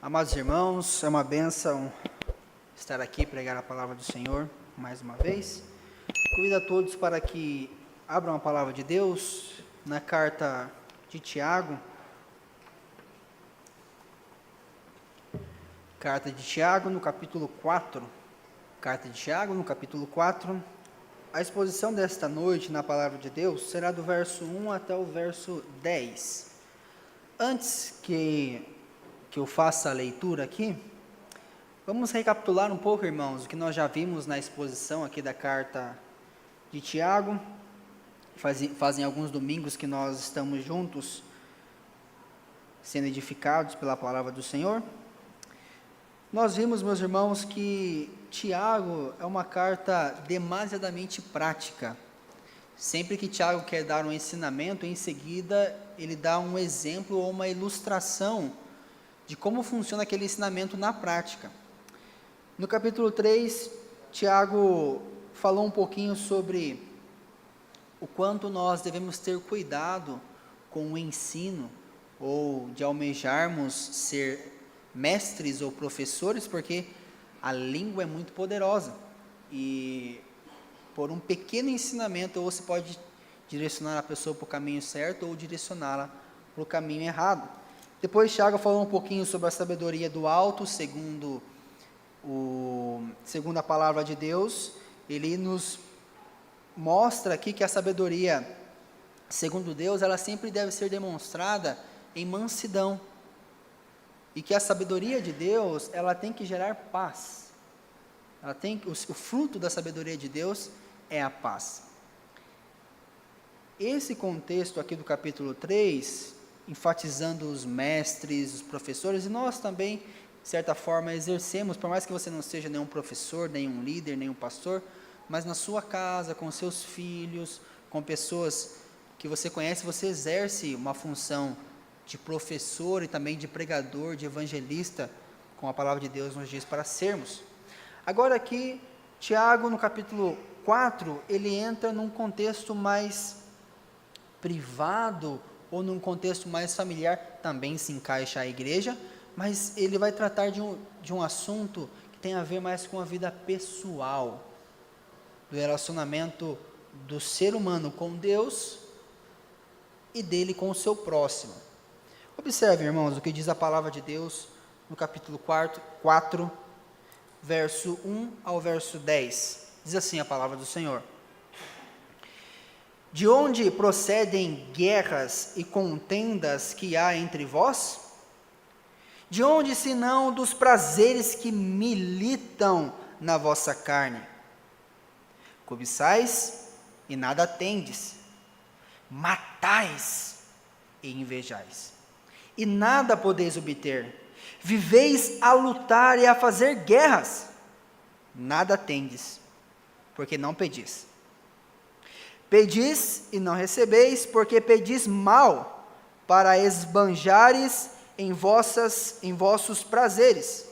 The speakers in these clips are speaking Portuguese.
Amados irmãos, é uma bênção estar aqui e pregar a palavra do Senhor mais uma vez. Convido a todos para que abram a palavra de Deus na carta de Tiago. Carta de Tiago, no capítulo 4. Carta de Tiago, no capítulo 4. A exposição desta noite na palavra de Deus será do verso 1 até o verso 10. Antes que eu faça a leitura aqui, vamos recapitular um pouco, irmãos, o que nós já vimos na exposição aqui da carta de Tiago. Fazem alguns domingos que nós estamos juntos, sendo edificados pela palavra do Senhor. Nós vimos, meus irmãos, que Tiago é uma carta demasiadamente prática. Sempre que Tiago quer dar um ensinamento, em seguida ele dá um exemplo ou uma ilustração de como funciona aquele ensinamento na prática. No capítulo 3, Tiago falou um pouquinho sobre o quanto nós devemos ter cuidado com o ensino, ou de almejarmos ser mestres ou professores, porque a língua é muito poderosa, e por um pequeno ensinamento, ou você pode direcionar a pessoa para o caminho certo, ou direcioná-la para o caminho errado. Depois Tiago falou um pouquinho sobre a sabedoria do alto, segundo a palavra de Deus. Ele nos mostra aqui que a sabedoria, segundo Deus, ela sempre deve ser demonstrada em mansidão. E que a sabedoria de Deus, ela tem que gerar paz. O fruto da sabedoria de Deus é a paz. Esse contexto aqui do capítulo 3, enfatizando os mestres, os professores, e nós também, de certa forma, exercemos, por mais que você não seja nenhum professor, nenhum líder, nenhum pastor, mas na sua casa, com seus filhos, com pessoas que você conhece, você exerce uma função de professor e também de pregador, de evangelista, como a palavra de Deus nos diz para sermos. Agora aqui, Tiago, no capítulo 4, ele entra num contexto mais privado, ou num contexto mais familiar, também se encaixa a igreja, mas ele vai tratar de um assunto que tem a ver mais com a vida pessoal, do relacionamento do ser humano com Deus e dele com o seu próximo. Observe, irmãos, o que diz a palavra de Deus no capítulo 4, verso 1 ao verso 10. Diz assim a palavra do Senhor: De onde procedem guerras e contendas que há entre vós? De onde, senão dos prazeres que militam na vossa carne? Cobiçais e nada tendes, matais e invejais, e nada podeis obter. Viveis a lutar e a fazer guerras, nada tendes, porque não pedis. Pedis e não recebeis, porque pedis mal, para esbanjares em vossos prazeres.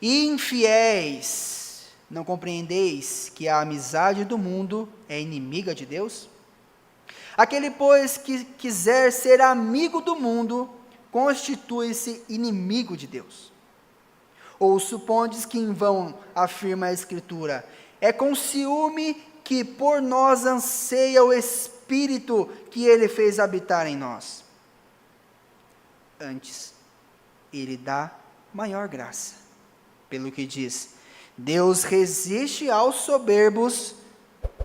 E infiéis, não compreendeis que a amizade do mundo é inimiga de Deus? Aquele, pois, que quiser ser amigo do mundo, constitui-se inimigo de Deus. Ou supondes que em vão afirma a Escritura: é com ciúme que por nós anseia o Espírito que Ele fez habitar em nós. Antes, Ele dá maior graça, pelo que diz: Deus resiste aos soberbos,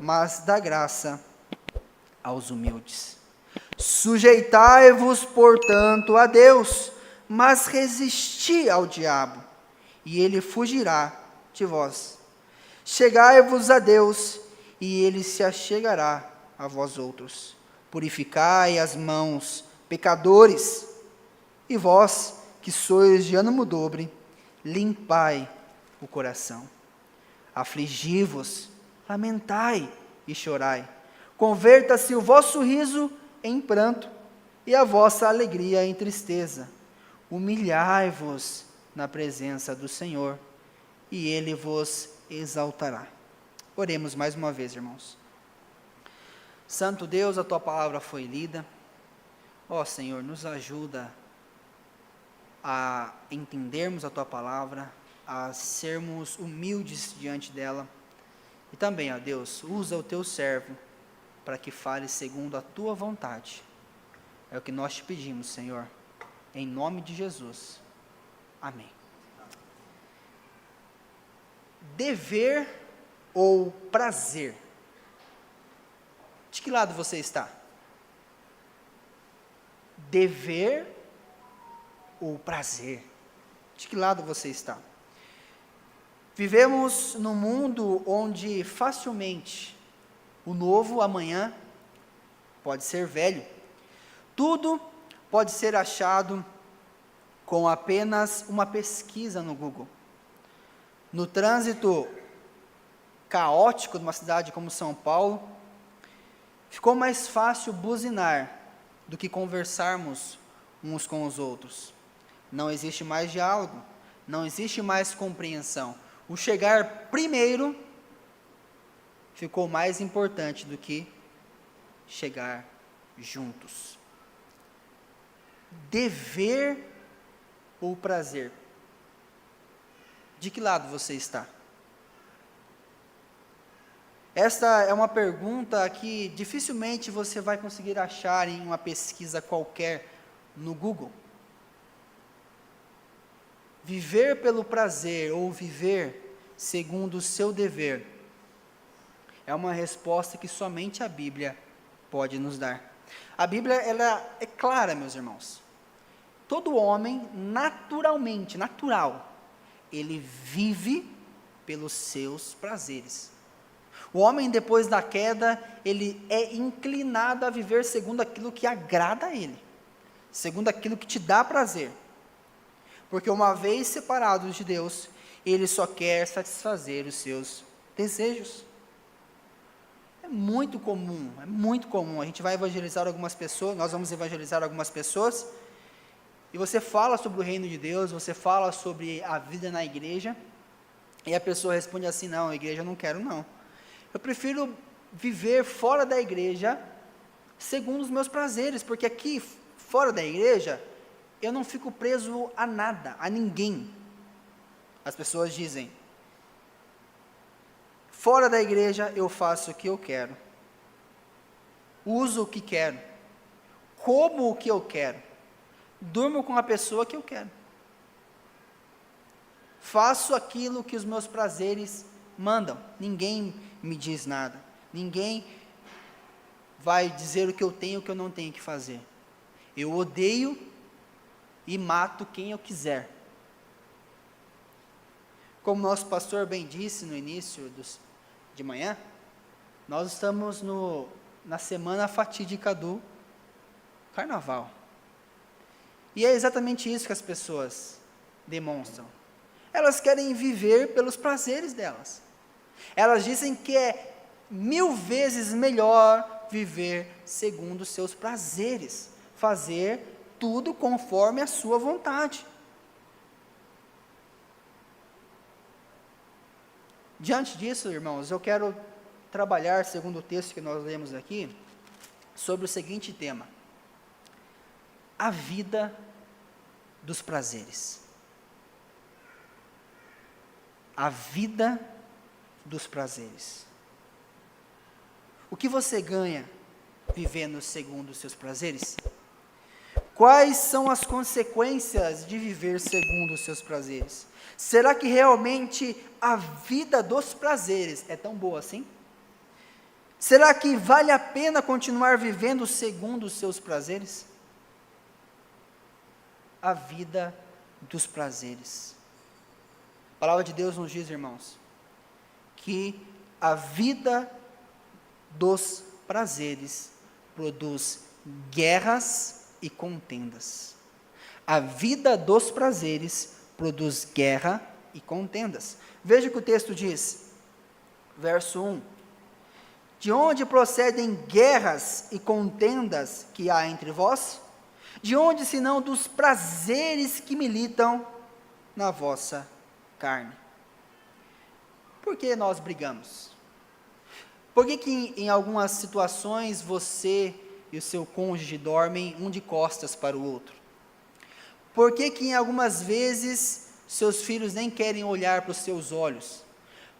mas dá graça aos humildes. Sujeitai-vos, portanto, a Deus, mas resisti ao diabo, e ele fugirá de vós. Chegai-vos a Deus, e ele se achegará a vós outros. Purificai as mãos, pecadores, e vós, que sois de ânimo dobre, limpai o coração. Afligi-vos, lamentai e chorai. Converta-se o vosso riso em pranto, e a vossa alegria em tristeza. Humilhai-vos na presença do Senhor, e Ele vos exaltará. Oremos mais uma vez, irmãos. Santo Deus, a Tua palavra foi lida. Ó Senhor, nos ajuda a entendermos a Tua palavra, a sermos humildes diante dela. E também, ó Deus, usa o Teu servo para que fale segundo a Tua vontade. É o que nós te pedimos, Senhor, em nome de Jesus. Amém. Dever ou prazer? De que lado você está? Dever ou prazer? De que lado você está? Vivemos num mundo onde facilmente o novo amanhã pode ser velho. Tudo pode ser achado com apenas uma pesquisa no Google. No trânsito caótico de uma cidade como São Paulo, ficou mais fácil buzinar do que conversarmos uns com os outros. Não existe mais diálogo, não existe mais compreensão. O chegar primeiro ficou mais importante do que chegar juntos. Dever ou prazer? De que lado você está? Esta é uma pergunta que dificilmente você vai conseguir achar em uma pesquisa qualquer no Google. Viver pelo prazer ou viver segundo o seu dever é uma resposta que somente a Bíblia pode nos dar. A Bíblia, ela é clara, meus irmãos. Todo homem, naturalmente, ele vive pelos seus prazeres. O homem, depois da queda, ele é inclinado a viver segundo aquilo que agrada a ele, segundo aquilo que te dá prazer. Porque uma vez separados de Deus, ele só quer satisfazer os seus desejos. É muito comum. A gente vai evangelizar algumas pessoas, nós vamos evangelizar algumas pessoas, e você fala sobre o reino de Deus, você fala sobre a vida na igreja, e a pessoa responde assim: não, a igreja eu não quero não. Eu prefiro viver fora da igreja, segundo os meus prazeres, porque aqui, fora da igreja, eu não fico preso a nada, a ninguém. As pessoas dizem: fora da igreja eu faço o que eu quero, uso o que quero, como o que eu quero, durmo com a pessoa que eu quero, faço aquilo que os meus prazeres mandam, ninguém me diz nada, ninguém vai dizer o que eu tenho e o que eu não tenho que fazer. Eu odeio e mato quem eu quiser. Como nosso pastor bem disse no início de manhã, nós estamos na semana fatídica do Carnaval. E é exatamente isso que as pessoas demonstram. Elas querem viver pelos prazeres delas. Elas dizem que é 1000 vezes melhor viver segundo os seus prazeres, fazer tudo conforme a sua vontade. Diante disso, irmãos, eu quero trabalhar, segundo o texto que nós lemos aqui, sobre o seguinte tema: a vida dos prazeres. A vida dos prazeres. O que você ganha vivendo segundo os seus prazeres? Quais são as consequências de viver segundo os seus prazeres? Será que realmente a vida dos prazeres é tão boa assim? Será que vale a pena continuar vivendo segundo os seus prazeres? A vida dos prazeres. A palavra de Deus nos diz, irmãos, que a vida dos prazeres produz guerras e contendas. A vida dos prazeres produz guerra e contendas. Veja o que o texto diz, verso 1: de onde procedem guerras e contendas que há entre vós? De onde, senão dos prazeres que militam na vossa carne? Por que nós brigamos? Por que em algumas situações você e o seu cônjuge dormem um de costas para o outro? Por que que em algumas vezes seus filhos nem querem olhar para os seus olhos?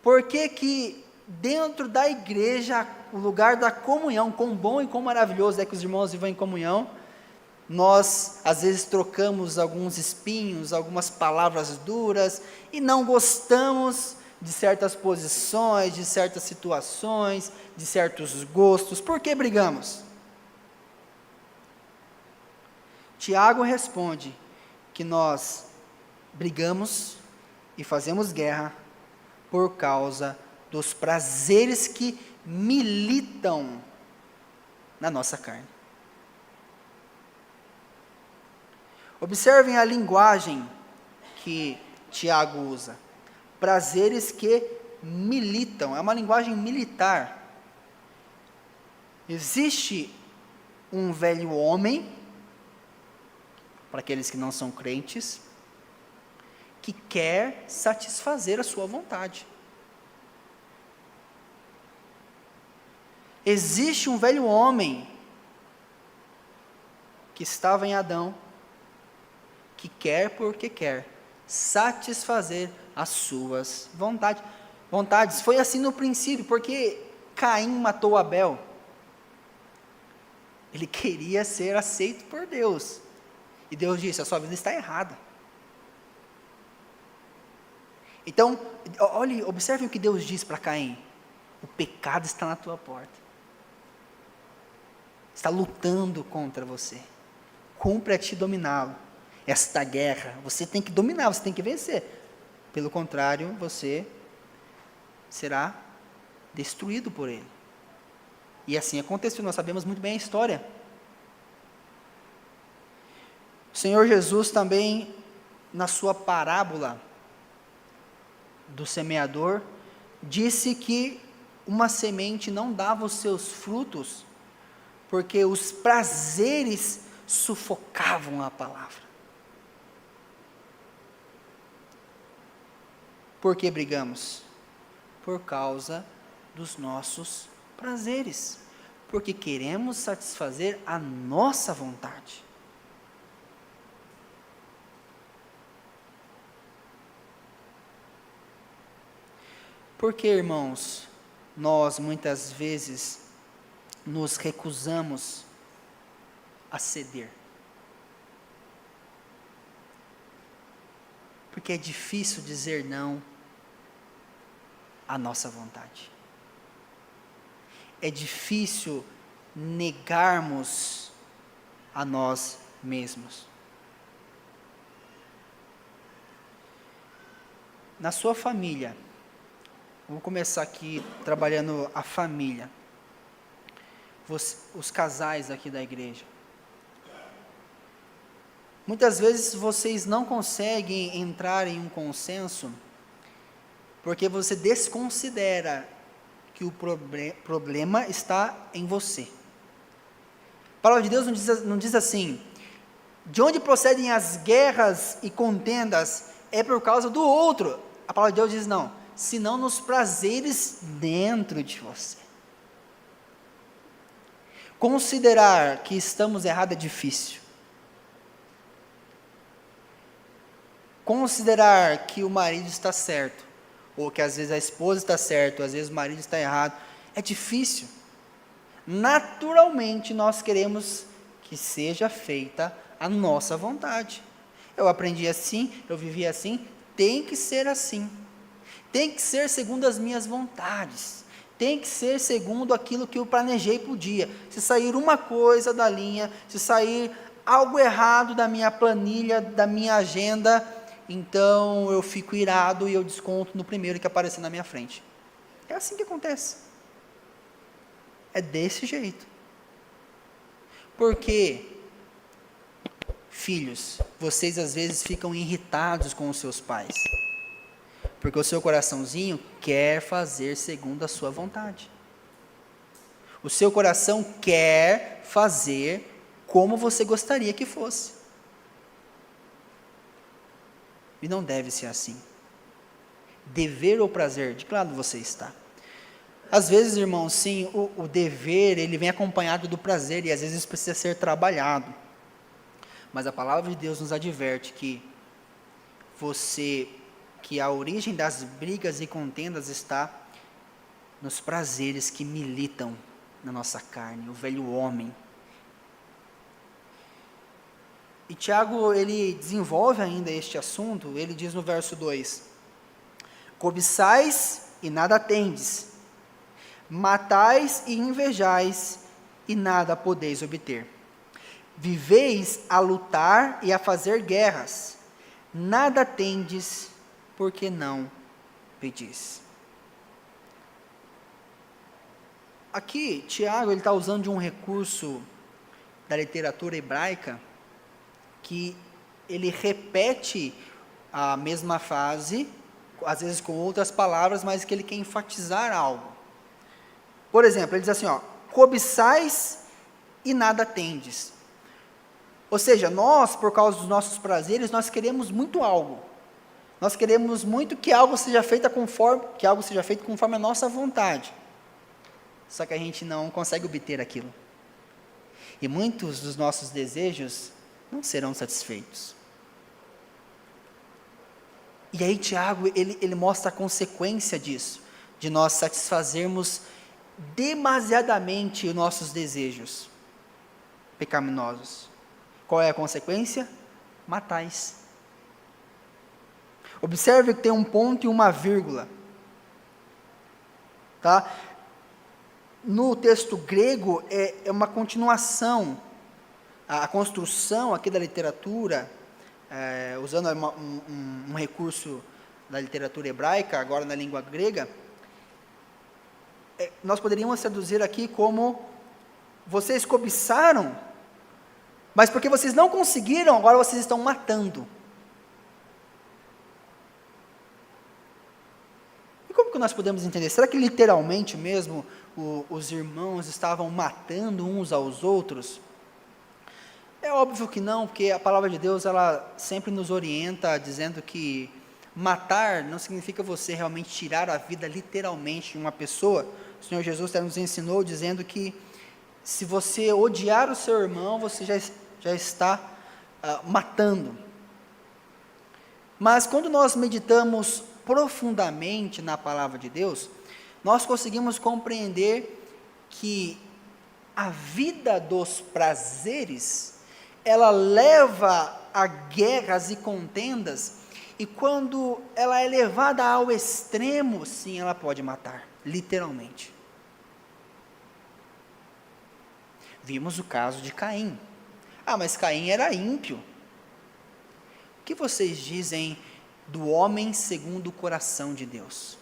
Por que que dentro da igreja, o lugar da comunhão, quão bom e quão maravilhoso é que os irmãos vivam em comunhão, nós às vezes trocamos alguns espinhos, algumas palavras duras, e não gostamos de certas posições, de certas situações, de certos gostos? Por que brigamos? Tiago responde que nós brigamos e fazemos guerra por causa dos prazeres que militam na nossa carne. Observem a linguagem que Tiago usa. Prazeres que militam, é uma linguagem militar. Existe um velho homem, para aqueles que não são crentes, que quer satisfazer a sua vontade. Existe um velho homem que estava em Adão, que quer porque quer satisfazer as suas vontades. Foi assim no princípio, porque Caim matou Abel. Ele queria ser aceito por Deus. E Deus disse: a sua vida está errada. Então, olhe, observe o que Deus diz para Caim: o pecado está na tua porta. Está lutando contra você. Cumpre a ti dominá-lo. Esta guerra, você tem que dominar, você tem que vencer. Pelo contrário, você será destruído por ele. E assim aconteceu, nós sabemos muito bem a história. O Senhor Jesus também, na sua parábola do semeador, disse que uma semente não dava os seus frutos, porque os prazeres sufocavam a palavra. Por que brigamos? Por causa dos nossos prazeres, porque queremos satisfazer a nossa vontade. Porque, irmãos, nós muitas vezes nos recusamos a ceder? Porque é difícil dizer não à nossa vontade. É difícil negarmos a nós mesmos. Na sua família, vamos começar aqui trabalhando a família. Os casais aqui da igreja. Muitas vezes vocês não conseguem entrar em um consenso, porque você desconsidera que o problema está em você. A palavra de Deus não diz assim: de onde procedem as guerras e contendas é por causa do outro. A palavra de Deus diz não, senão nos prazeres dentro de você. Considerar que estamos errados é difícil. Considerar que o marido está certo, ou que às vezes a esposa está certa, ou às vezes o marido está errado, é difícil. Naturalmente nós queremos que seja feita a nossa vontade. Eu aprendi assim, eu vivi assim, tem que ser assim. Tem que ser segundo as minhas vontades. Tem que ser segundo aquilo que eu planejei para o dia. Se sair uma coisa da linha, se sair algo errado da minha planilha, da minha agenda, então eu fico irado e eu desconto no primeiro que aparecer na minha frente. É assim que acontece. É desse jeito. Porque, filhos, vocês às vezes ficam irritados com os seus pais. Porque o seu coraçãozinho quer fazer segundo a sua vontade. O seu coração quer fazer como você gostaria que fosse. E não deve ser assim. Dever ou prazer, de que lado você está? Às vezes, irmãos, sim, o dever, ele vem acompanhado do prazer, e às vezes isso precisa ser trabalhado. Mas a palavra de Deus nos adverte que a origem das brigas e contendas está nos prazeres que militam na nossa carne, o velho homem. E Tiago, ele desenvolve ainda este assunto, ele diz no verso 2: cobiçais e nada tendes, matais e invejais e nada podeis obter. Viveis a lutar e a fazer guerras, nada tendes, porque não pedis. Aqui, Tiago, ele está usando de um recurso da literatura hebraica, que ele repete a mesma frase, às vezes com outras palavras, mas que ele quer enfatizar algo. Por exemplo, ele diz assim, cobiçais e nada tendes. Ou seja, nós, por causa dos nossos prazeres, nós queremos muito algo. Nós queremos muito que algo seja feito conforme a nossa vontade. Só que a gente não consegue obter aquilo. E muitos dos nossos desejos não serão satisfeitos. E aí Tiago, ele mostra a consequência disso, de nós satisfazermos demasiadamente os nossos desejos pecaminosos. Qual é a consequência? Matais. Observe que tem um ponto e uma vírgula. Tá? No texto grego é uma continuação. A construção aqui da literatura, usando um recurso da literatura hebraica, agora na língua grega, nós poderíamos traduzir aqui como: vocês cobiçaram, mas porque vocês não conseguiram, agora vocês estão matando. E como que nós podemos entender? Será que literalmente mesmo os irmãos estavam matando uns aos outros? É óbvio que não, porque a palavra de Deus, ela sempre nos orienta, dizendo que matar não significa você realmente tirar a vida literalmente de uma pessoa. O Senhor Jesus até nos ensinou, dizendo que se você odiar o seu irmão, você já está matando. Mas quando nós meditamos profundamente na palavra de Deus, nós conseguimos compreender que a vida dos prazeres, ela leva a guerras e contendas, e quando ela é levada ao extremo, sim, ela pode matar, literalmente. Vimos o caso de Caim. Mas Caim era ímpio. O que vocês dizem do homem segundo o coração de Deus?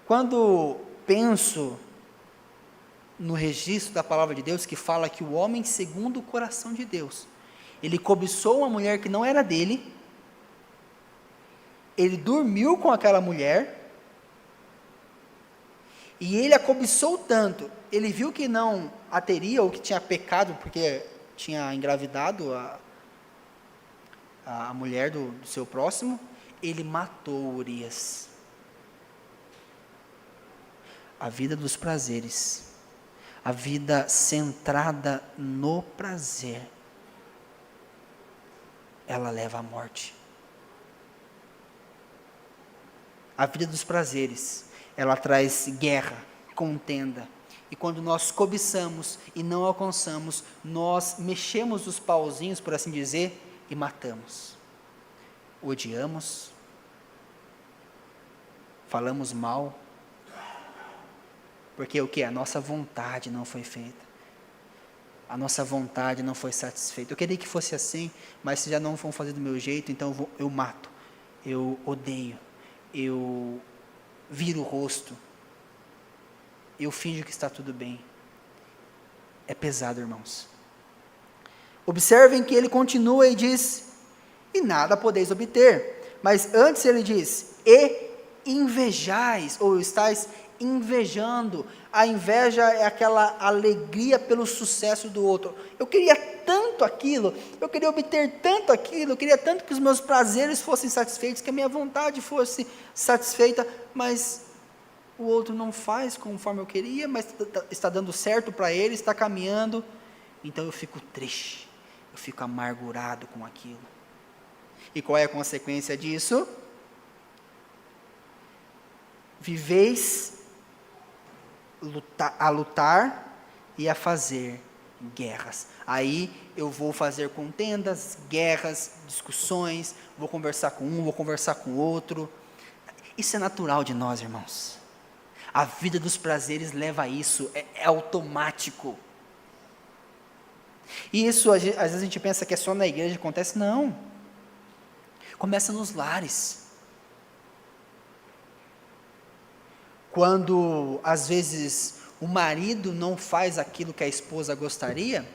Quando penso no registro da palavra de Deus, que fala que o homem segundo o coração de Deus, ele cobiçou uma mulher que não era dele, ele dormiu com aquela mulher, e ele a cobiçou tanto, ele viu que não a teria, ou que tinha pecado, porque tinha engravidado a mulher do seu próximo, ele matou Urias. A vida dos prazeres, a vida centrada no prazer, ela leva à morte. A vida dos prazeres, ela traz guerra, contenda. E quando nós cobiçamos e não alcançamos, nós mexemos os pauzinhos, por assim dizer, e matamos. Odiamos, falamos mal, porque o que? A nossa vontade não foi feita. A nossa vontade não foi satisfeita. Eu queria que fosse assim, mas se já não vão fazer do meu jeito, então eu mato, eu odeio, eu viro o rosto, eu finjo que está tudo bem. É pesado, irmãos. Observem que ele continua e diz: e nada podeis obter. Mas antes ele diz: e invejais, ou estáis invejando. A inveja é aquela alegria pelo sucesso do outro. Eu queria tanto aquilo, eu queria obter tanto aquilo, eu queria tanto que os meus prazeres fossem satisfeitos, que a minha vontade fosse satisfeita, mas o outro não faz conforme eu queria, mas está dando certo para ele, está caminhando, Então eu fico triste, eu fico amargurado com aquilo. E qual é a consequência disso? Viveis a lutar e a fazer guerras. Aí eu vou fazer contendas, guerras, discussões, vou conversar com um, vou conversar com o outro. Isso é natural de nós, irmãos. A vida dos prazeres leva a isso, é automático. E isso, às vezes a gente pensa que é só na igreja que acontece. Não. Começa nos lares. Quando, às vezes, o marido não faz aquilo que a esposa gostaria,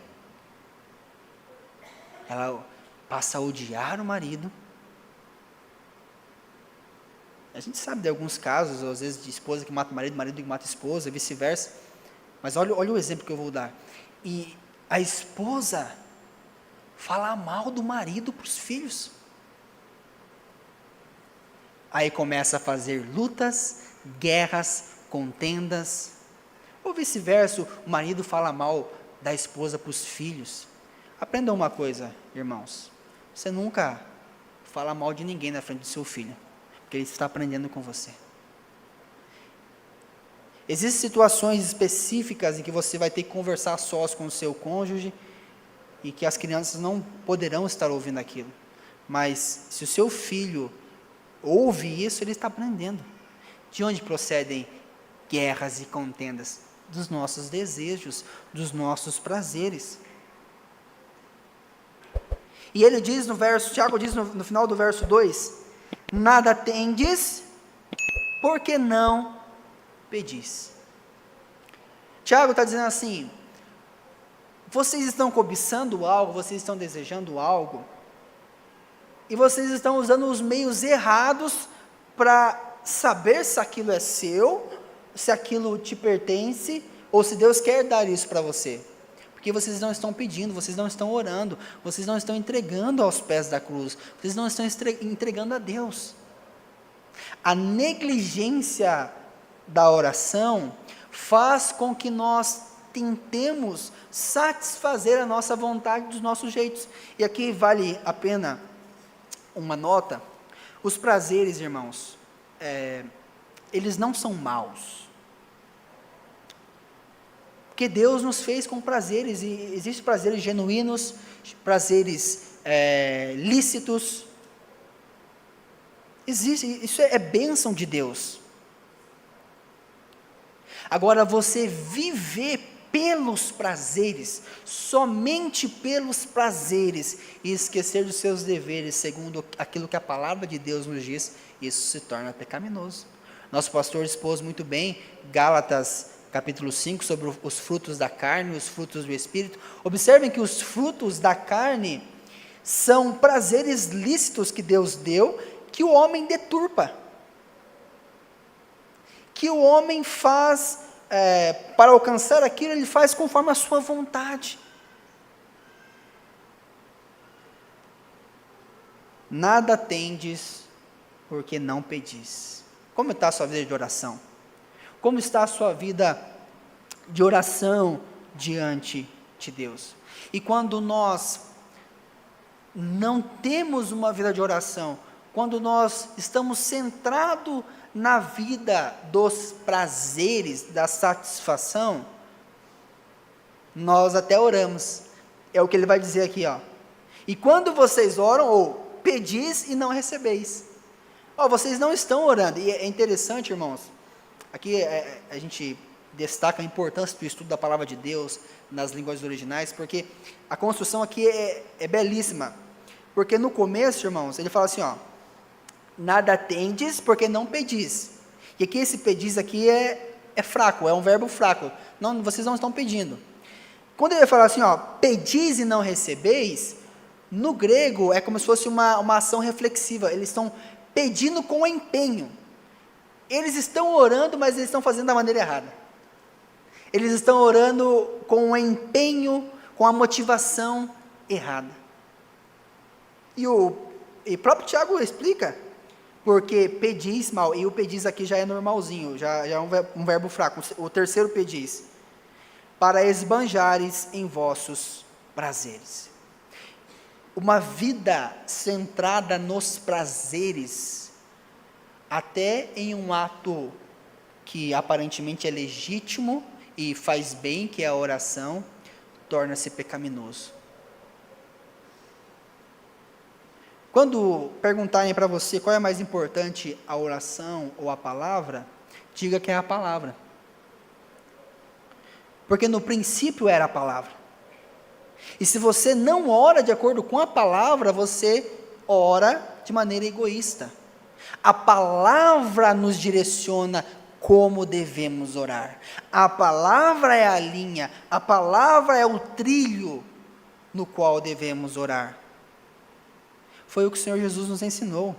ela passa a odiar o marido. A gente sabe de alguns casos, às vezes, de esposa que mata o marido que mata a esposa, vice-versa. Mas olha o exemplo que eu vou dar. E a esposa fala mal do marido para os filhos. Aí começa a fazer lutas, guerras, contendas. Ou vice-versa, o marido fala mal da esposa para os filhos. Aprendam uma coisa, irmãos. Você nunca fala mal de ninguém na frente do seu filho, porque ele está aprendendo com você. Existem situações específicas em que você vai ter que conversar sós com o seu cônjuge e que as crianças não poderão estar ouvindo aquilo. Mas se o seu filho ouve isso, ele está aprendendo. De onde procedem guerras e contendas? Dos nossos desejos, dos nossos prazeres. E ele diz no verso, Tiago diz no final do verso 2, nada tendes, porque não pedis. Tiago está dizendo assim, vocês estão cobiçando algo, vocês estão desejando algo, e vocês estão usando os meios errados para saber se aquilo é seu, se aquilo te pertence, ou se Deus quer dar isso para você. Porque vocês não estão pedindo, vocês não estão orando, vocês não estão entregando aos pés da cruz, vocês não estão entregando a Deus. A negligência da oração faz com que nós tentemos satisfazer a nossa vontade dos nossos jeitos. E aqui vale a pena uma nota. Os prazeres, irmãos, eles não são maus. Porque Deus nos fez com prazeres, e existem prazeres genuínos, prazeres lícitos. Isso é bênção de Deus. Agora, você viver pelos prazeres, somente pelos prazeres, e esquecer dos seus deveres, segundo aquilo que a palavra de Deus nos diz, isso se torna pecaminoso. Nosso pastor expôs muito bem, Gálatas capítulo 5, sobre os frutos da carne e os frutos do Espírito. Observem que os frutos da carne são prazeres lícitos que Deus deu, que o homem deturpa, que o homem faz, para alcançar aquilo, ele faz conforme a sua vontade. Nada tendes, porque não pedis. Como está a sua vida de oração? Como está a sua vida de oração diante de Deus? E quando nós não temos uma vida de oração, quando nós estamos centrados na vida dos prazeres, da satisfação, nós até oramos. É o que ele vai dizer aqui, ó. E quando vocês oram, ou pedis e não recebeis. Vocês não estão orando. E é interessante, irmãos, aqui a gente destaca a importância do estudo da palavra de Deus nas línguas originais, porque a construção aqui é belíssima. Porque no começo, irmãos, ele fala assim, ó, nada tendes, porque não pedis. E aqui esse pedis aqui é fraco, é um verbo fraco. Não, vocês não estão pedindo. Quando ele fala assim, ó, pedis e não recebeis, no grego é como se fosse uma ação reflexiva. Eles estão pedindo com empenho. Eles estão orando, mas eles estão fazendo da maneira errada. Eles estão orando com o empenho, com a motivação errada. E o próprio Tiago explica, porque pedis mal, e o pedis aqui já é normalzinho, já é um verbo fraco, o terceiro pedis. para esbanjares em vossos prazeres. Uma vida centrada nos prazeres, até em um ato que aparentemente é legítimo e faz bem, que é a oração, torna-se pecaminoso. Quando perguntarem para você qual é mais importante, a oração ou a palavra, diga que é a palavra. Porque no princípio era a palavra. E se você não ora de acordo com a palavra, você ora de maneira egoísta. A palavra nos direciona como devemos orar. A palavra é a linha, a palavra é o trilho no qual devemos orar. Foi o que o Senhor Jesus nos ensinou.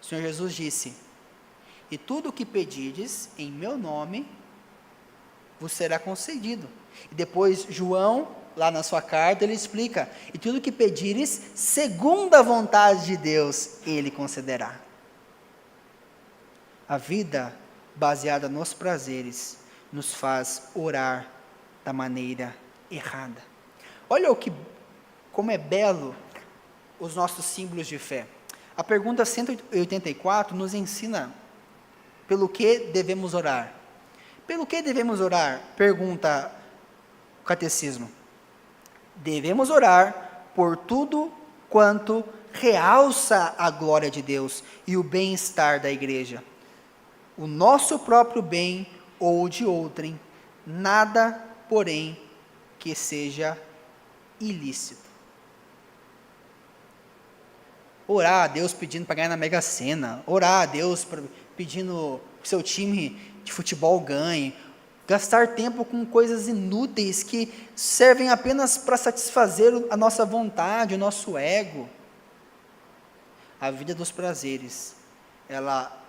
O Senhor Jesus disse: e tudo o que pedirdes em meu nome, vos será concedido. E depois João, lá na sua carta, ele explica: e tudo o que pedires, segundo a vontade de Deus, ele concederá. A vida baseada nos prazeres nos faz orar da maneira errada. Olha como é belo os nossos símbolos de fé. A pergunta 184 nos ensina pelo que devemos orar. Pelo que devemos orar? Pergunta o catecismo. Devemos orar por tudo quanto realça a glória de Deus e o bem-estar da igreja. O nosso próprio bem ou o de outrem, nada, porém, que seja ilícito. Orar a Deus pedindo para ganhar na Mega Sena, orar a Deus pedindo que seu time de futebol ganhe, gastar tempo com coisas inúteis que servem apenas para satisfazer a nossa vontade, o nosso ego. A vida dos prazeres, ela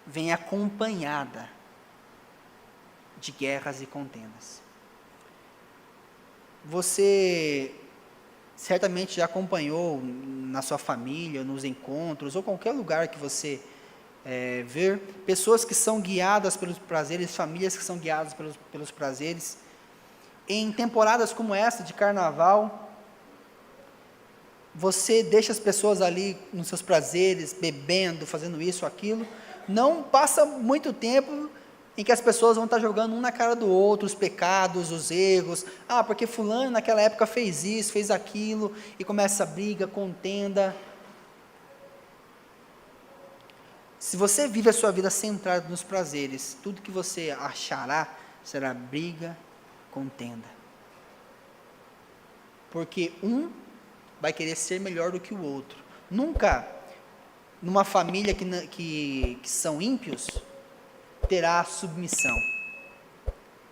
vem acompanhada de guerras e contendas. Você certamente já acompanhou na sua família, nos encontros, ou qualquer lugar que você ver, pessoas que são guiadas pelos prazeres, famílias que são guiadas pelos prazeres. Em temporadas como essa de carnaval, você deixa as pessoas ali nos seus prazeres, bebendo, fazendo isso, aquilo. Não passa muito tempo em que as pessoas vão estar jogando um na cara do outro, os pecados, os erros. Ah, porque fulano naquela época fez isso, fez aquilo, e começa a briga, contenda. Se você vive a sua vida centrada nos prazeres, tudo que você achará será briga, contenda. Porque um vai querer ser melhor do que o outro. Nunca, numa família que são ímpios, terá submissão.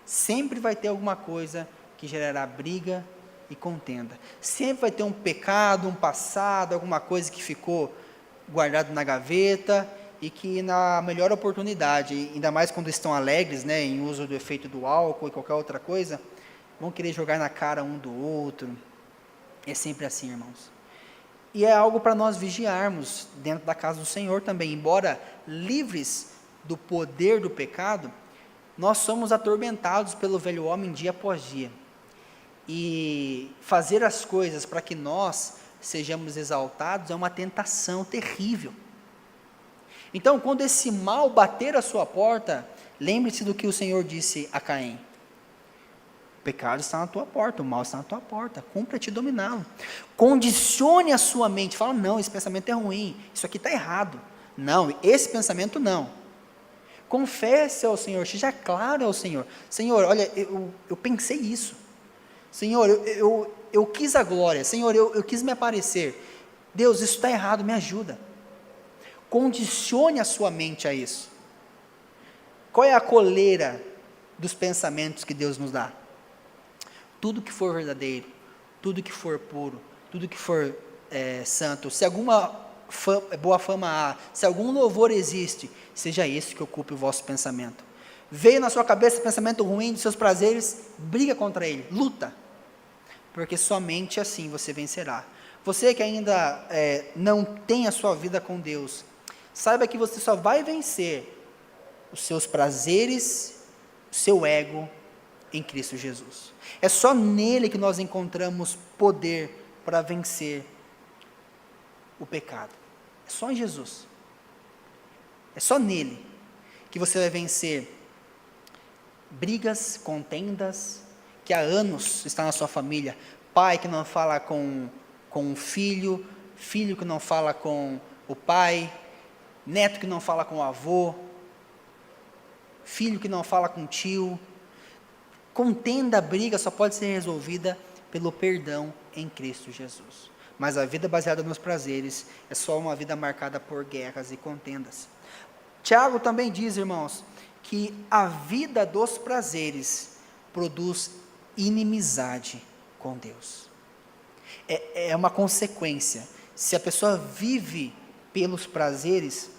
Sempre vai ter alguma coisa que gerará briga e contenda. Sempre vai ter um pecado, um passado, alguma coisa que ficou guardado na gaveta e que na melhor oportunidade, ainda mais quando estão alegres, né, em uso do efeito do álcool e qualquer outra coisa, vão querer jogar na cara um do outro. É sempre assim, irmãos. E é algo para nós vigiarmos dentro da casa do Senhor também. Embora livres do poder do pecado, nós somos atormentados pelo velho homem dia após dia. E fazer as coisas para que nós sejamos exaltados é uma tentação terrível. Então, quando esse mal bater a sua porta, lembre-se do que o Senhor disse a Caim: o pecado está na tua porta, o mal está na tua porta, cumpre a te dominá-lo. Condicione a sua mente, fala: não, esse pensamento é ruim, isso aqui está errado. Não, esse pensamento não. Confesse ao Senhor, seja claro ao Senhor: Senhor, olha, eu pensei isso. Senhor, eu quis a glória. Senhor, eu quis me aparecer. Deus, isso está errado, me ajuda. Condicione a sua mente a isso. Qual é a coleira dos pensamentos que Deus nos dá? Tudo que for verdadeiro, tudo que for puro, tudo que for santo, se alguma boa fama há, se algum louvor existe, seja esse que ocupe o vosso pensamento. Veio na sua cabeça pensamento ruim dos seus prazeres, briga contra ele, luta, porque somente assim você vencerá. Você que ainda não tem a sua vida com Deus, saiba que você só vai vencer os seus prazeres, o seu ego, em Cristo Jesus. É só nele que nós encontramos poder para vencer o pecado. É só em Jesus. É só nele que você vai vencer brigas, contendas, que há anos está na sua família. Pai que não fala com o filho, filho que não fala com o pai, neto que não fala com o avô, filho que não fala com o tio. Contenda, briga só pode ser resolvida pelo perdão em Cristo Jesus. Mas a vida baseada nos prazeres é só uma vida marcada por guerras e contendas. Tiago também diz, irmãos, que a vida dos prazeres produz inimizade com Deus. É uma consequência. Se a pessoa vive pelos prazeres,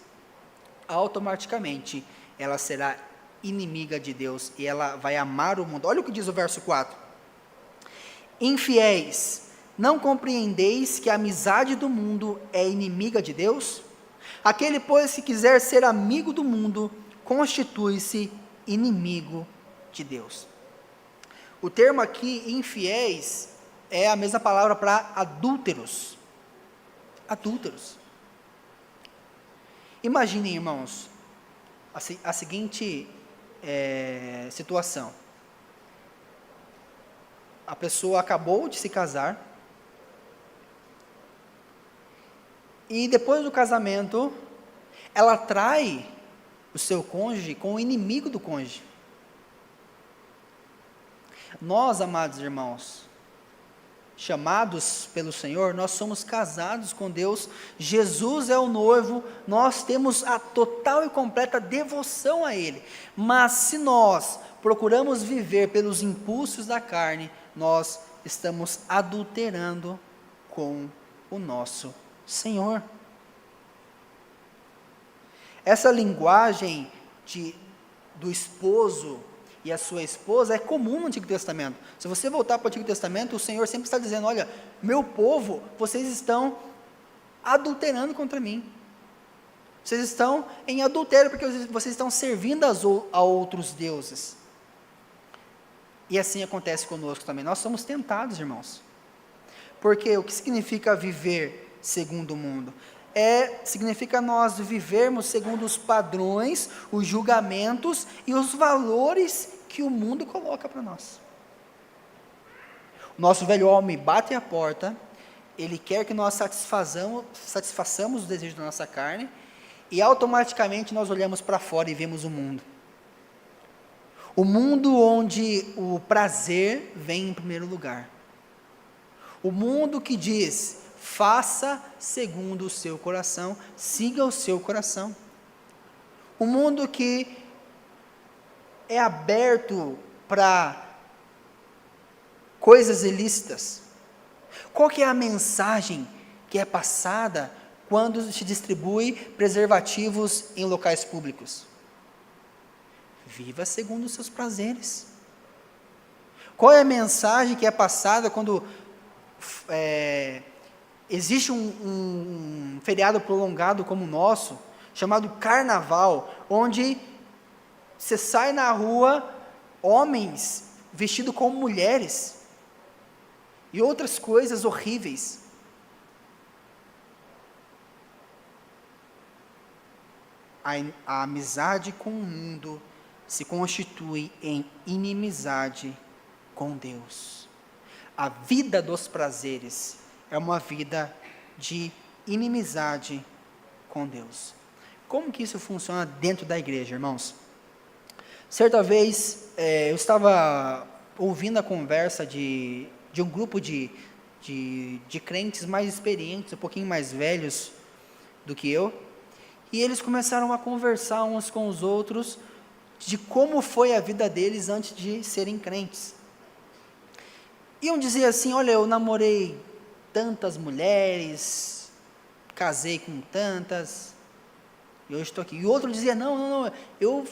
automaticamente ela será inimiga de Deus e ela vai amar o mundo. Olha o que diz o verso 4. Infiéis, não compreendeis que a amizade do mundo é inimiga de Deus? Aquele, pois, que quiser ser amigo do mundo, constitui-se inimigo de Deus. O termo aqui, infiéis, é a mesma palavra para adúlteros. Adúlteros. Imaginem, irmãos, a seguinte situação. A pessoa acabou de se casar e depois do casamento ela trai o seu cônjuge com o inimigo do cônjuge. Nós, amados irmãos, chamados pelo Senhor, nós somos casados com Deus, Jesus é o noivo, nós temos a total e completa devoção a Ele, mas se nós procuramos viver pelos impulsos da carne, nós estamos adulterando com o nosso Senhor. Essa linguagem do esposo e a sua esposa é comum no Antigo Testamento. Se você voltar para o Antigo Testamento, o Senhor sempre está dizendo, olha, meu povo, vocês estão adulterando contra mim. Vocês estão em adultério porque vocês estão servindo a outros deuses. E assim acontece conosco também. Nós somos tentados, irmãos. Porque o que significa viver segundo o mundo? Significa nós vivermos segundo os padrões, os julgamentos e os valores que o mundo coloca para nós. O nosso velho homem bate a porta, ele quer que nós satisfaçamos os desejos da nossa carne, e automaticamente nós olhamos para fora e vemos o mundo. O mundo onde o prazer vem em primeiro lugar. O mundo que diz, faça segundo o seu coração, siga o seu coração. O mundo que é aberto para coisas ilícitas. Qual que é a mensagem que é passada quando se distribui preservativos em locais públicos? Viva segundo os seus prazeres. Qual é a mensagem que é passada quando existe um feriado prolongado como o nosso, chamado Carnaval, onde você sai na rua, homens vestidos como mulheres, e outras coisas horríveis. A amizade com o mundo se constitui em inimizade com Deus. A vida dos prazeres é uma vida de inimizade com Deus. Como que isso funciona dentro da igreja, irmãos? Certa vez, eu estava ouvindo a conversa de um grupo de crentes mais experientes, um pouquinho mais velhos do que eu, e eles começaram a conversar uns com os outros de como foi a vida deles antes de serem crentes. E um dizia assim, olha, eu namorei tantas mulheres, casei com tantas, e hoje estou aqui. E o outro dizia, não, eu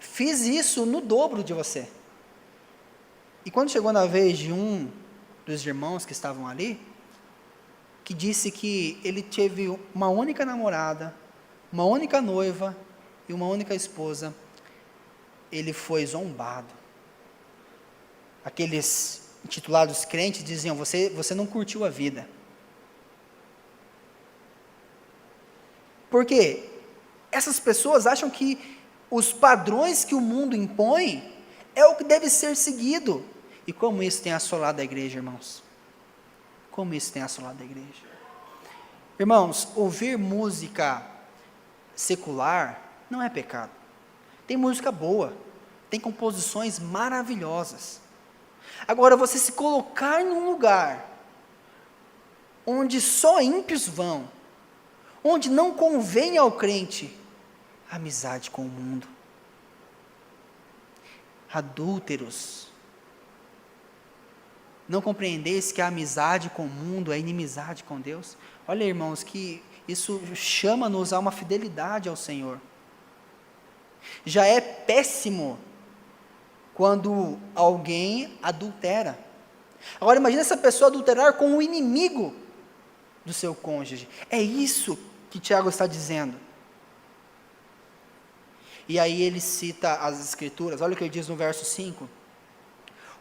fiz isso no dobro de você. E quando chegou na vez de um dos irmãos que estavam ali, que disse que ele teve uma única namorada, uma única noiva e uma única esposa, ele foi zombado. aqueles intitulados crentes diziam: você não curtiu a vida. Porque essas pessoas acham que os padrões que o mundo impõe é o que deve ser seguido. E como isso tem assolado a igreja, irmãos? Como isso tem assolado a igreja? Irmãos, ouvir música secular não é pecado. Tem música boa, tem composições maravilhosas. Agora, você se colocar num lugar onde só ímpios vão, onde não convém ao crente amizade com o mundo, adúlteros, não compreendesse que a amizade com o mundo é inimizade com Deus? Olha, irmãos, que isso chama-nos a uma fidelidade ao Senhor. Já é péssimo quando alguém adultera. Agora imagine essa pessoa adulterar com o inimigo do seu cônjuge. É isso que Tiago está dizendo. E aí ele cita as escrituras. Olha o que ele diz no verso 5.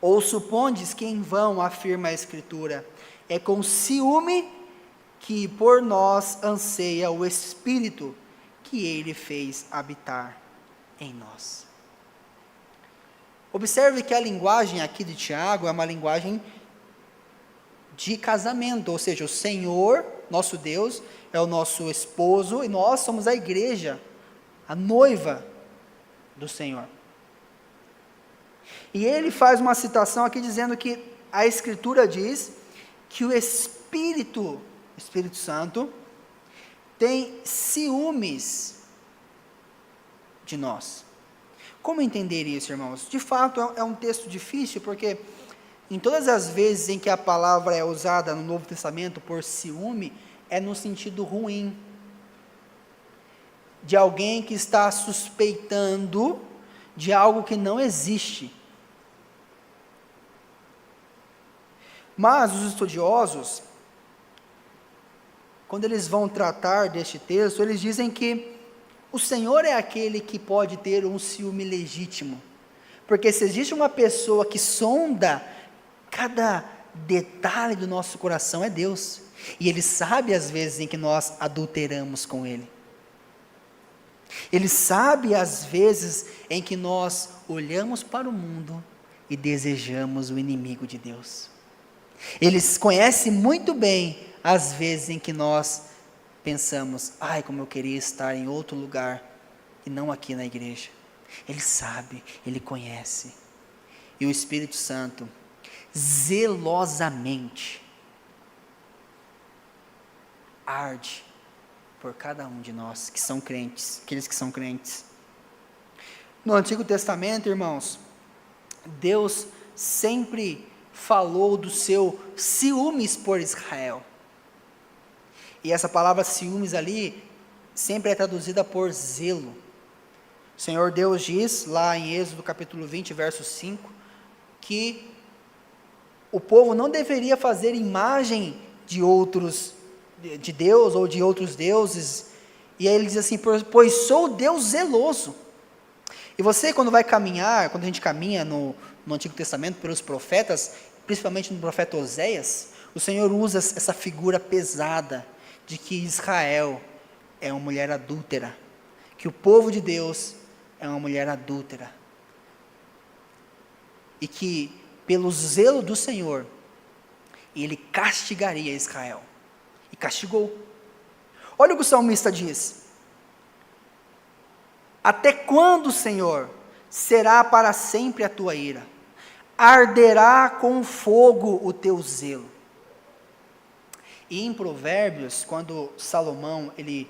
Ou supondes que em vão afirma a escritura, é com ciúme que por nós anseia o Espírito que ele fez habitar em nós. Observe que a linguagem aqui de Tiago é uma linguagem de casamento, ou seja, o Senhor, nosso Deus, é o nosso esposo e nós somos a igreja, a noiva do Senhor. E ele faz uma citação aqui dizendo que a Escritura diz que o Espírito Santo, tem ciúmes de nós. Como entender isso, irmãos? De fato, é um texto difícil, porque em todas as vezes em que a palavra é usada no Novo Testamento por ciúme, é no sentido ruim, de alguém que está suspeitando de algo que não existe. Mas os estudiosos, quando eles vão tratar deste texto, eles dizem que o Senhor é aquele que pode ter um ciúme legítimo, porque se existe uma pessoa que sonda cada detalhe do nosso coração, é Deus, e Ele sabe as vezes em que nós adulteramos com Ele, Ele sabe as vezes em que nós olhamos para o mundo e desejamos o inimigo de Deus, Ele conhece muito bem as vezes em que nós pensamos: ai, como eu queria estar em outro lugar e não aqui na igreja. Ele sabe, Ele conhece. E o Espírito Santo, zelosamente, arde por cada um de nós que são crentes, aqueles que são crentes. No Antigo Testamento, irmãos, Deus sempre falou do seu ciúmes por Israel. E essa palavra ciúmes ali, sempre é traduzida por zelo. O Senhor Deus diz, lá em Êxodo capítulo 20, verso 5, que o povo não deveria fazer imagem de outros, de Deus ou de outros deuses. E aí ele diz assim: pois sou Deus zeloso. E você, quando vai caminhar, quando a gente caminha no Antigo Testamento pelos profetas, principalmente no profeta Oséias, o Senhor usa essa figura pesada de que Israel é uma mulher adúltera, que o povo de Deus é uma mulher adúltera, e que pelo zelo do Senhor, Ele castigaria Israel, e castigou. Olha o que o salmista diz: até quando, Senhor, será para sempre a tua ira? Arderá com fogo o teu zelo. E em Provérbios, quando Salomão ele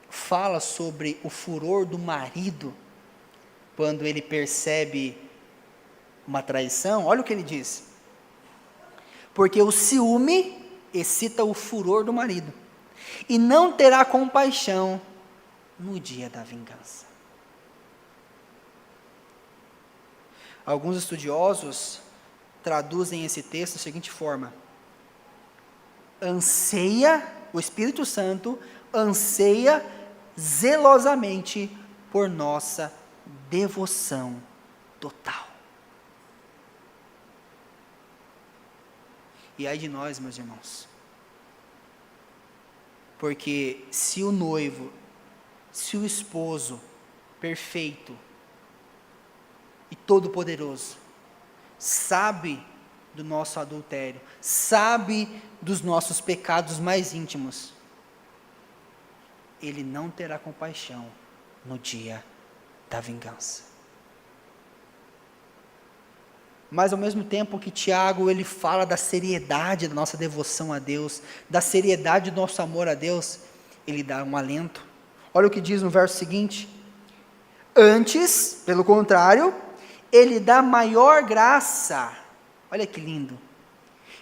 fala sobre o furor do marido, quando ele percebe uma traição, olha o que ele diz: porque o ciúme excita o furor do marido, e não terá compaixão no dia da vingança. Alguns estudiosos traduzem esse texto da seguinte forma: o Espírito Santo anseia zelosamente por nossa devoção total. E ai de nós, meus irmãos. Porque se o noivo, se o esposo perfeito e todo-poderoso sabe do nosso adultério, sabe dos nossos pecados mais íntimos, ele não terá compaixão no dia da vingança. Mas ao mesmo tempo que Tiago, ele fala da seriedade da nossa devoção a Deus, da seriedade do nosso amor a Deus, ele dá um alento. Olha o que diz no verso seguinte: antes, pelo contrário, ele dá maior graça. Olha que lindo.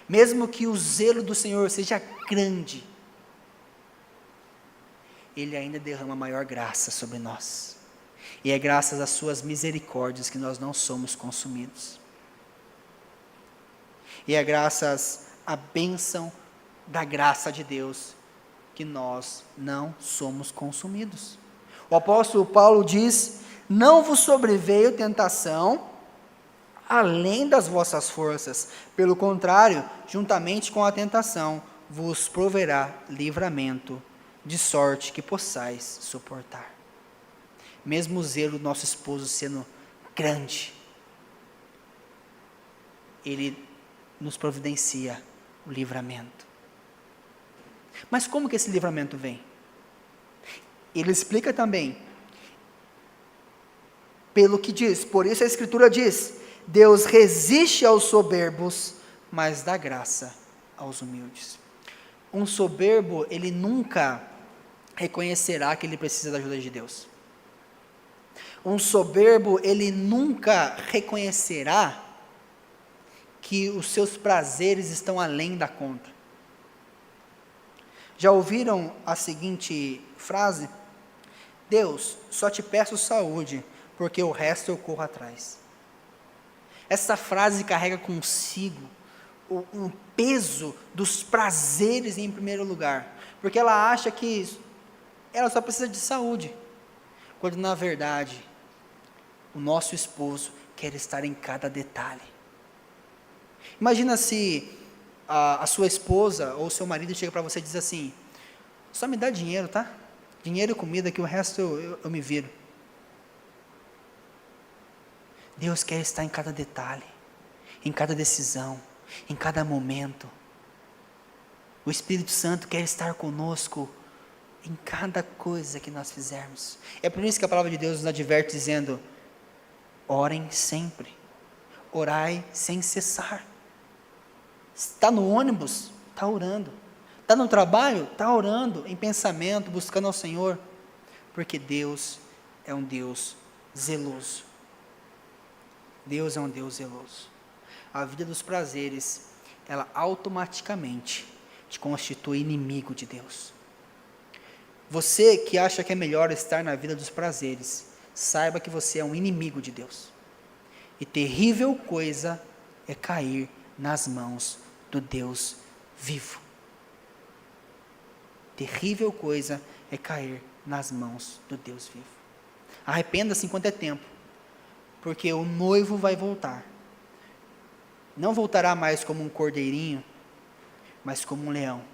Mesmo que o zelo do Senhor seja grande, ele ainda derrama maior graça sobre nós. E é graças às suas misericórdias que nós não somos consumidos. E é graças à bênção da graça de Deus que nós não somos consumidos. O apóstolo Paulo diz: não vos sobreveio tentação além das vossas forças, pelo contrário, juntamente com a tentação, vos proverá livramento, de sorte que possais suportar. Mesmo o zelo do nosso esposo sendo grande, ele nos providencia o livramento. Mas como que esse livramento vem? Ele explica também, pelo que diz, por isso a Escritura diz: Deus resiste aos soberbos, mas dá graça aos humildes. Um soberbo, ele nunca reconhecerá que ele precisa da ajuda de Deus. Um soberbo, ele nunca reconhecerá que os seus prazeres estão além da conta. Já ouviram a seguinte frase? Deus, só te peço saúde, porque o resto eu corro atrás. Essa frase carrega consigo um peso dos prazeres em primeiro lugar, porque ela acha que ela só precisa de saúde, quando na verdade, o nosso esposo quer estar em cada detalhe. Imagina se a sua esposa ou seu marido chega para você e diz assim: só me dá dinheiro, tá? Dinheiro e comida, que o resto eu me viro. Deus quer estar em cada detalhe, em cada decisão, em cada momento. O Espírito Santo quer estar conosco em cada coisa que nós fizermos. É por isso que a palavra de Deus nos adverte dizendo: orem sempre, orai sem cessar. Está no ônibus? Está orando. Está no trabalho? Está orando, em pensamento, buscando ao Senhor, porque Deus é um Deus zeloso. Deus é um Deus zeloso. A vida dos prazeres, ela automaticamente te constitui inimigo de Deus. Você que acha que é melhor estar na vida dos prazeres, saiba que você é um inimigo de Deus. E terrível coisa é cair nas mãos do Deus vivo. Terrível coisa é cair nas mãos do Deus vivo. Arrependa-se enquanto é tempo, porque o noivo vai voltar. Não voltará mais como um cordeirinho, mas como um leão.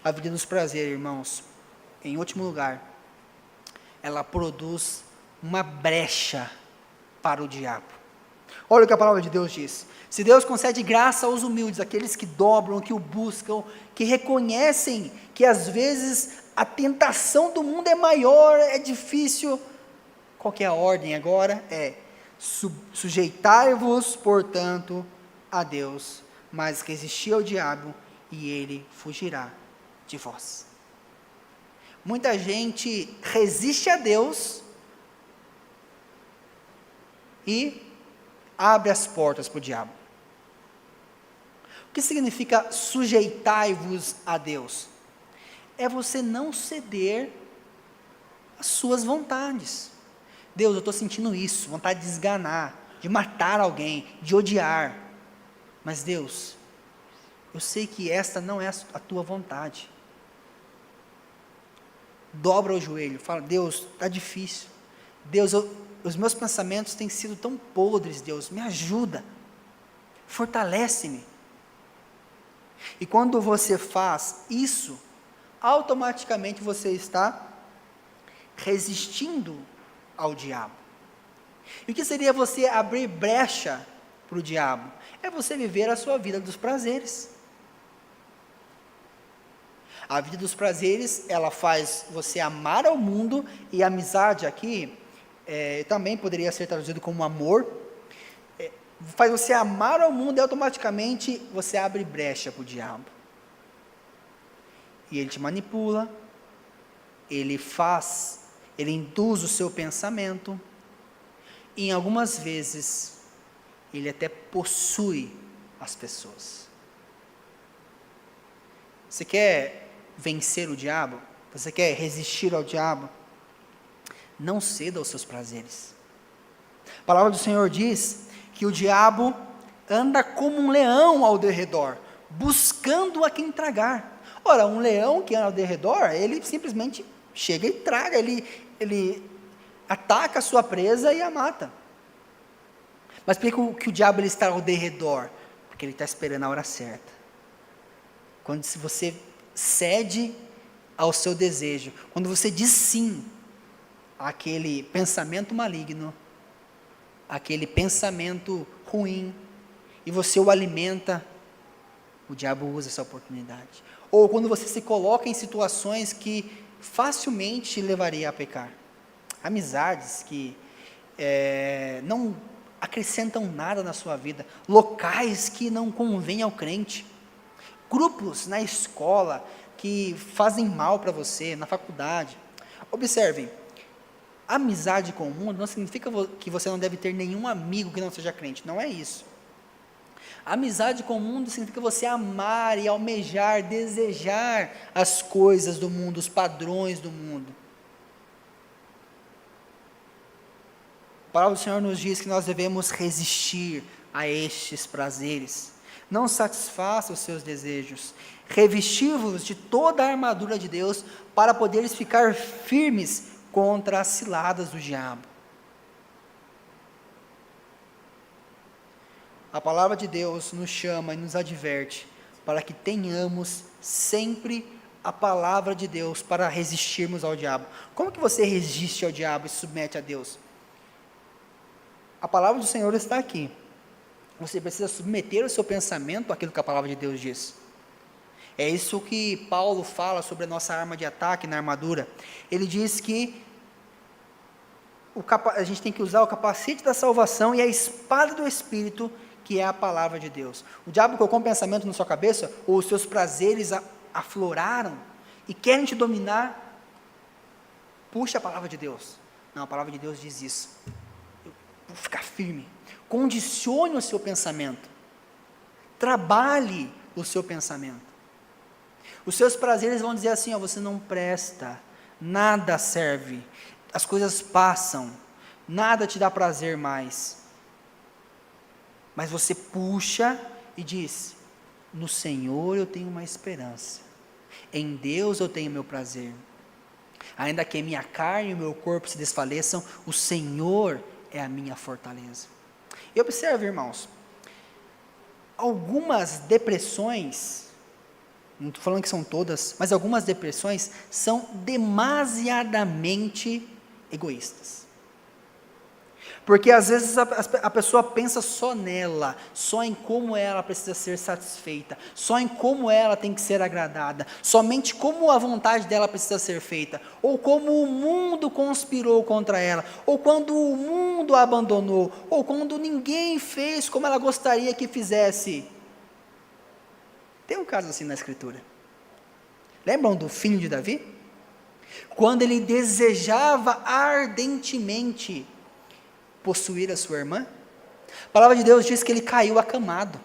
A vida dos prazeres, irmãos, em último lugar, ela produz uma brecha para o diabo. Olha o que a palavra de Deus diz: se Deus concede graça aos humildes, aqueles que dobram, que o buscam, que reconhecem que às vezes a tentação do mundo é maior, é difícil, qual que é a ordem agora? É: sujeitai-vos, portanto, a Deus, mas resisti ao diabo, e ele fugirá de vós. Muita gente resiste a Deus e abre as portas para o diabo. O que significa sujeitai-vos a Deus? É você não ceder às suas vontades. Deus, eu estou sentindo isso, vontade de esganar, de matar alguém, de odiar. Mas Deus, eu sei que esta não é a tua vontade. Dobra o joelho, fala: Deus, está difícil. Deus, os meus pensamentos têm sido tão podres, Deus, me ajuda. fortalece-me. E quando você faz isso, automaticamente você está resistindo ao diabo. E o que seria você abrir brecha para o diabo? É você viver a sua vida dos prazeres. A vida dos prazeres, ela faz você amar ao mundo, e amizade aqui, também poderia ser traduzido como amor, faz você amar ao mundo e automaticamente você abre brecha para o diabo. E ele te manipula, ele induz o seu pensamento, e em algumas vezes, ele até possui as pessoas. Você quer vencer o diabo? Você quer resistir ao diabo? Não ceda aos seus prazeres. A palavra do Senhor diz que o diabo anda como um leão ao derredor, buscando a quem tragar. Ora, um leão que anda ao derredor, ele simplesmente chega e traga, ele ataca a sua presa e a mata. Mas por que o diabo ele está ao derredor? Porque ele está esperando a hora certa. Quando você cede ao seu desejo, quando você diz sim àquele pensamento maligno, aquele pensamento ruim, e você o alimenta, o diabo usa essa oportunidade. Ou quando você se coloca em situações que facilmente te levaria a pecar. Amizades que não acrescentam nada na sua vida, locais que não convêm ao crente, grupos na escola que fazem mal para você, na faculdade. Observem, amizade com o mundo não significa que você não deve ter nenhum amigo que não seja crente, não é isso. Amizade com o mundo significa você amar e almejar, desejar as coisas do mundo, os padrões do mundo. A palavra do Senhor nos diz que nós devemos resistir a estes prazeres. Não satisfaça os seus desejos. Revesti-vos de toda a armadura de Deus para poderes ficar firmes contra as ciladas do diabo. A palavra de Deus nos chama e nos adverte para que tenhamos sempre a palavra de Deus para resistirmos ao diabo. Como que você resiste ao diabo e se submete a Deus? A palavra do Senhor está aqui. Você precisa submeter o seu pensamento àquilo que a palavra de Deus diz. É isso que Paulo fala sobre a nossa arma de ataque na armadura. Ele diz que a gente tem que usar o capacete da salvação e a espada do Espírito, que é a palavra de Deus. O diabo colocou um pensamento na sua cabeça, ou os seus prazeres afloraram e querem te dominar. Puxa a palavra de Deus. Não, a palavra de Deus diz isso. Vou ficar firme. Condicione o seu pensamento. Trabalhe o seu pensamento. Os seus prazeres vão dizer assim, você não presta, nada serve, as coisas passam, nada te dá prazer mais. Mas você puxa e diz, no Senhor eu tenho uma esperança, em Deus eu tenho meu prazer. Ainda que a minha carne e o meu corpo se desfaleçam, o Senhor é a minha fortaleza. E observe, irmãos, algumas depressões, não estou falando que são todas, mas algumas depressões são demasiadamente egoístas. Porque às vezes a pessoa pensa só nela, só em como ela precisa ser satisfeita, só em como ela tem que ser agradada, somente como a vontade dela precisa ser feita, ou como o mundo conspirou contra ela, ou quando o mundo a abandonou, ou quando ninguém fez como ela gostaria que fizesse. Tem um caso assim na Escritura. Lembram do filho de Davi? Quando ele desejava ardentemente possuir a sua irmã, a palavra de Deus diz que ele caiu acamado.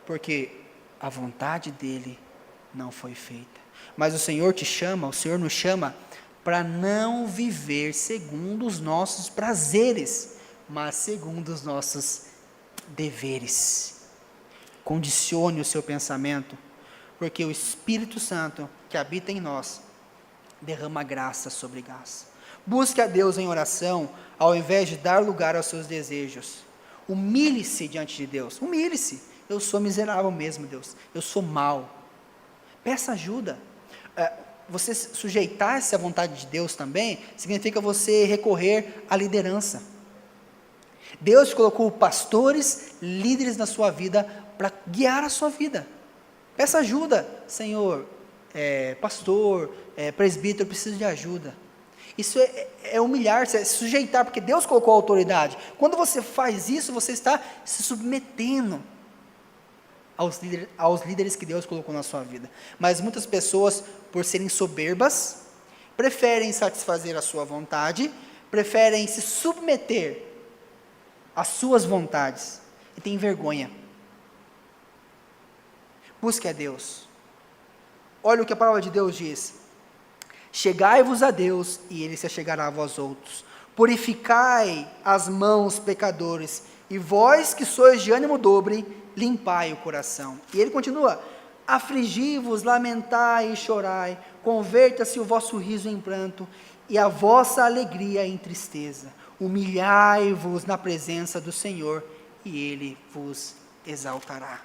Porque a vontade dele não foi feita. Mas o Senhor te chama, o Senhor nos chama para não viver segundo os nossos prazeres, mas segundo os nossos deveres. Condicione o seu pensamento, porque o Espírito Santo que habita em nós derrama graça sobre graça. Busque a Deus em oração, ao invés de dar lugar aos seus desejos. Humilhe-se diante de Deus. Humilhe-se. Eu sou miserável mesmo, Deus. Eu sou mau. Peça ajuda. Você sujeitar-se à vontade de Deus também, significa você recorrer à liderança. Deus colocou pastores, líderes na sua vida, para guiar a sua vida. Peça ajuda. Senhor, pastor, presbítero, eu preciso de ajuda. Isso é humilhar-se, é se sujeitar, porque Deus colocou a autoridade. Quando você faz isso, você está se submetendo aos líderes que Deus colocou na sua vida. Mas muitas pessoas, por serem soberbas, preferem satisfazer a sua vontade, preferem se submeter às suas vontades, e têm vergonha. Busque a Deus. Olha o que a palavra de Deus diz: chegai-vos a Deus, e Ele se achegará a vós outros. Purificai as mãos, pecadores, e vós que sois de ânimo dobre, limpai o coração. E ele continua: afligi-vos, lamentai e chorai, converta-se o vosso riso em pranto, e a vossa alegria em tristeza. Humilhai-vos na presença do Senhor, e Ele vos exaltará.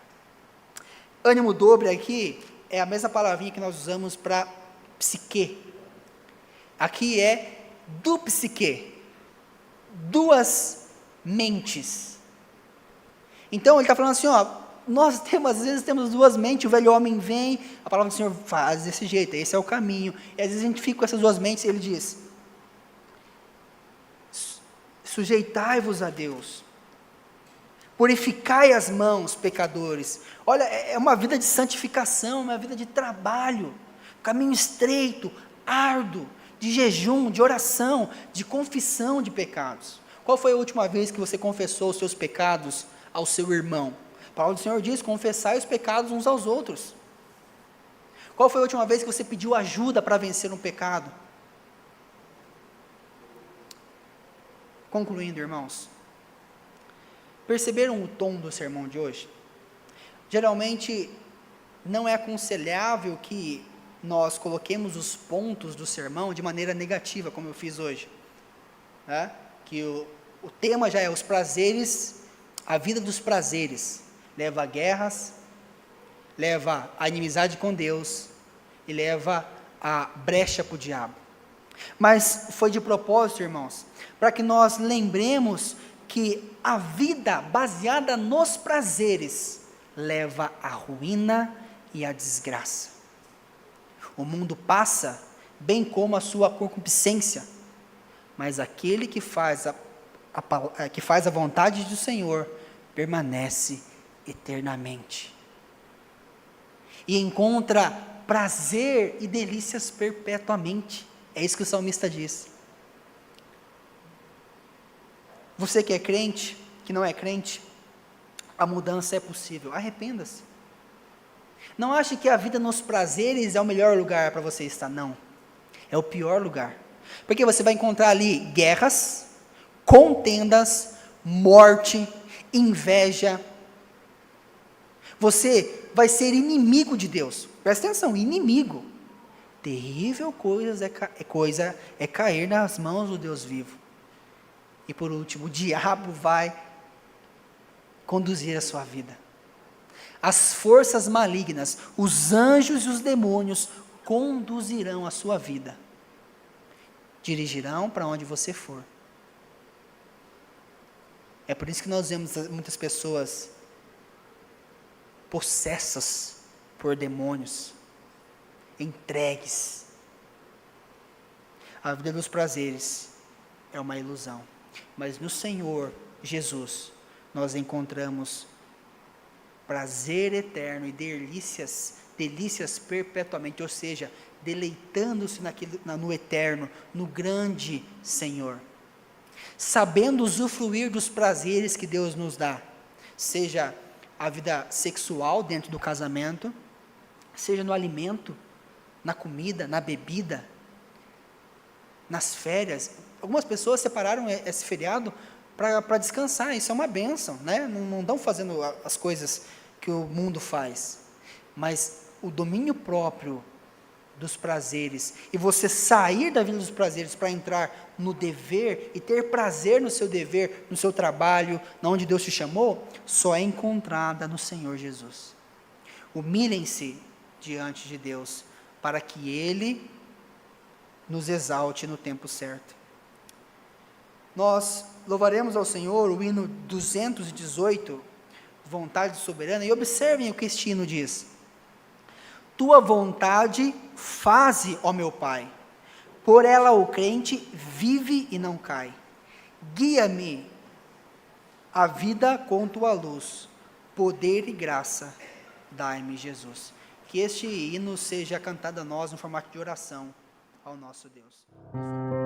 Ânimo dobre aqui é a mesma palavrinha que nós usamos para psique. Aqui é do psique, duas mentes. Então ele está falando assim, nós às vezes temos duas mentes, o velho homem vem, a palavra do Senhor faz desse jeito, esse é o caminho, e às vezes a gente fica com essas duas mentes, e ele diz: sujeitai-vos a Deus, purificai as mãos, pecadores. Olha, é uma vida de santificação, uma vida de trabalho, caminho estreito, árduo, de jejum, de oração, de confissão de pecados. Qual foi a última vez que você confessou os seus pecados ao seu irmão? A palavra do Senhor diz: confessai os pecados uns aos outros. Qual foi a última vez que você pediu ajuda para vencer um pecado? Concluindo, irmãos, perceberam o tom do sermão de hoje? Geralmente não é aconselhável que nós coloquemos os pontos do sermão de maneira negativa, como eu fiz hoje, né? Que o tema já é os prazeres, a vida dos prazeres, leva a guerras, leva a inimizade com Deus, e leva a brecha para o diabo. Mas foi de propósito, irmãos, para que nós lembremos que a vida baseada nos prazeres leva à ruína e à desgraça. O mundo passa, bem como a sua concupiscência, mas aquele que faz a vontade do Senhor permanece eternamente e encontra prazer e delícias perpetuamente. É isso que o salmista diz. Você que é crente, que não é crente, a mudança é possível. Arrependa-se. Não ache que a vida nos prazeres é o melhor lugar para você estar, não. É o pior lugar. Porque você vai encontrar ali guerras, contendas, morte, inveja. Você vai ser inimigo de Deus. Presta atenção, inimigo. Terrível coisa é cair nas mãos do Deus vivo. E por último, o diabo vai conduzir a sua vida. As forças malignas, os anjos e os demônios conduzirão a sua vida. Dirigirão para onde você for. É por isso que nós vemos muitas pessoas possessas por demônios, entregues. A vida dos prazeres é uma ilusão, mas no Senhor Jesus nós encontramos prazer eterno e delícias perpetuamente, ou seja, deleitando-se no eterno, no grande Senhor, sabendo usufruir dos prazeres que Deus nos dá, seja a vida sexual dentro do casamento, seja no alimento, na comida, na bebida, nas férias. Algumas pessoas separaram esse feriado para descansar, isso é uma bênção, né? Não estão fazendo as coisas que o mundo faz, mas o domínio próprio dos prazeres, e você sair da vida dos prazeres para entrar no dever, e ter prazer no seu dever, no seu trabalho, na onde Deus te chamou, só é encontrada no Senhor Jesus. Humilhem-se diante de Deus, para que Ele nos exalte no tempo certo. Nós louvaremos ao Senhor o hino 218, vontade soberana, e observem o que este hino diz: tua vontade faze, ó meu Pai, por ela o crente vive e não cai, guia-me a vida com tua luz, poder e graça, dai-me Jesus. Que este hino seja cantado a nós no formato de oração ao nosso Deus.